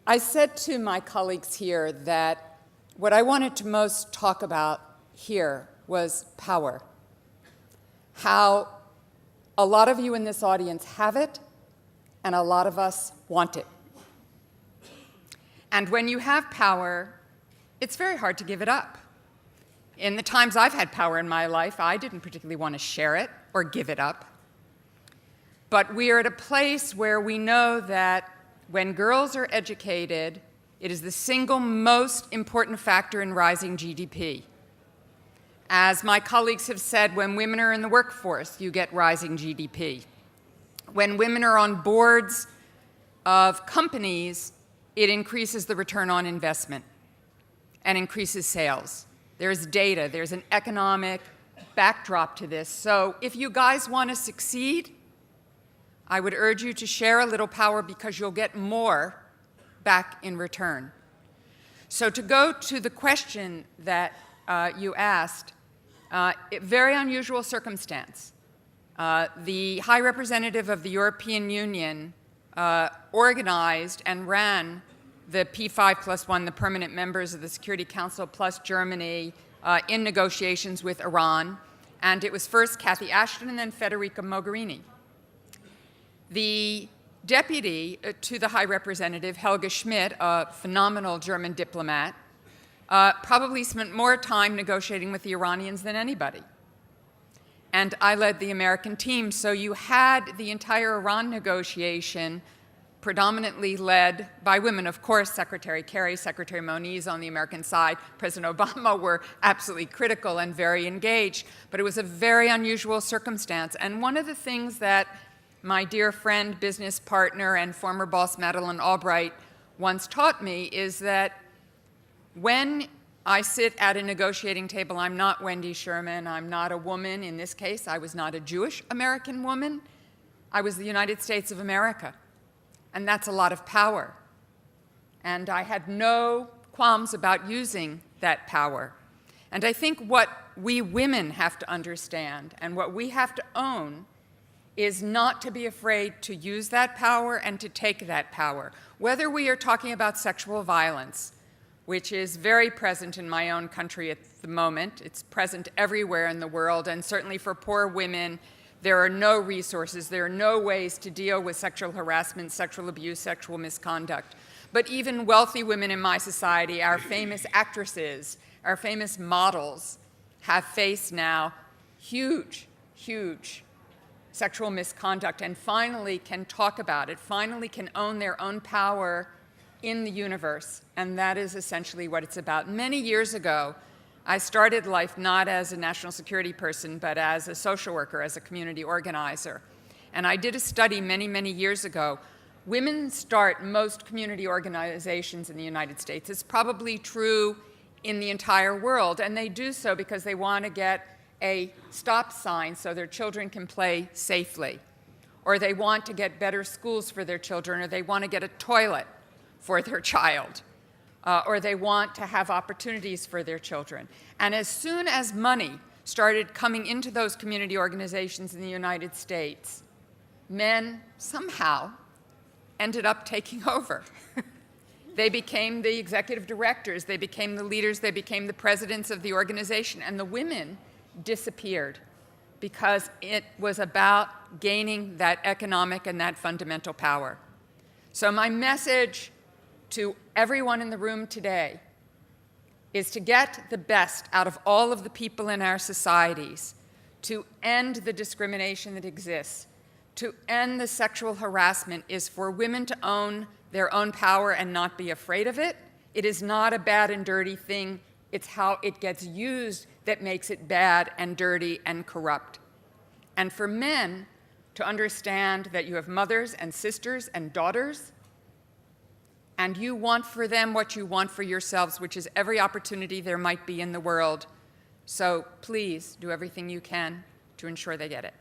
I said to my colleagues here that what I wanted to most talk about here was power. How a lot of you in this audience have it, and a lot of us want it. And when you have power, it's very hard to give it up. In the times I've had power in my life, I didn't particularly want to share it or give it up. But we are at a place where we know that when girls are educated, it is the single most important factor in rising GDP. As my colleagues have said, when women are in the workforce, you get rising GDP. When women are on boards of companies, it increases the return on investment and increases sales. There's data, there's an economic backdrop to this. So if you guys want to succeed, I would urge you to share a little power because you'll get more back in return. So to go to the question that you asked, very unusual circumstance. The High Representative of the European Union organized and ran the P5+1, the permanent members of the Security Council plus Germany, in negotiations with Iran. And it was first Cathy Ashton and then Federica Mogherini. The deputy to the High Representative, Helga Schmidt, a phenomenal German diplomat, probably spent more time negotiating with the Iranians than anybody. And I led the American team, so you had the entire Iran negotiation predominantly led by women. Of course, Secretary Kerry, Secretary Moniz on the American side, President Obama were absolutely critical and very engaged, but it was a very unusual circumstance. And one of the things that my dear friend, business partner, and former boss Madeleine Albright once taught me is that when I sit at a negotiating table, I'm not Wendy Sherman, I'm not a woman. In this case, I was not a Jewish American woman. I was the United States of America. And that's a lot of power. And I had no qualms about using that power. And I think what we women have to understand and what we have to own is not to be afraid to use that power and to take that power. Whether we are talking about sexual violence, which is very present in my own country at the moment, it's present everywhere in the world, and certainly for poor women, there are no resources, there are no ways to deal with sexual harassment, sexual abuse, sexual misconduct. But even wealthy women in my society, our famous actresses, our famous models, have faced now huge, huge sexual misconduct and finally can talk about it, finally can own their own power in the universe. And that is essentially what it's about. Many years ago, I started life not as a national security person, but as a social worker, as a community organizer. And I did a study many, many years ago. Women start most community organizations in the United States. It's probably true in the entire world, and they do so because they want to get a stop sign so their children can play safely, or they want to get better schools for their children, or they want to get a toilet for their child, or they want to have opportunities for their children. And as soon as money started coming into those community organizations in the United States, men somehow ended up taking over. They became the executive directors, they became the leaders, they became the presidents of the organization, and the women disappeared because it was about gaining that economic and that fundamental power. So my message to everyone in the room today is to get the best out of all of the people in our societies, to end the discrimination that exists, to end the sexual harassment, is for women to own their own power and not be afraid of it. It is not a bad and dirty thing. It's how it gets used that makes it bad and dirty and corrupt. And for men to understand that you have mothers and sisters and daughters, and you want for them what you want for yourselves, which is every opportunity there might be in the world. So please do everything you can to ensure they get it.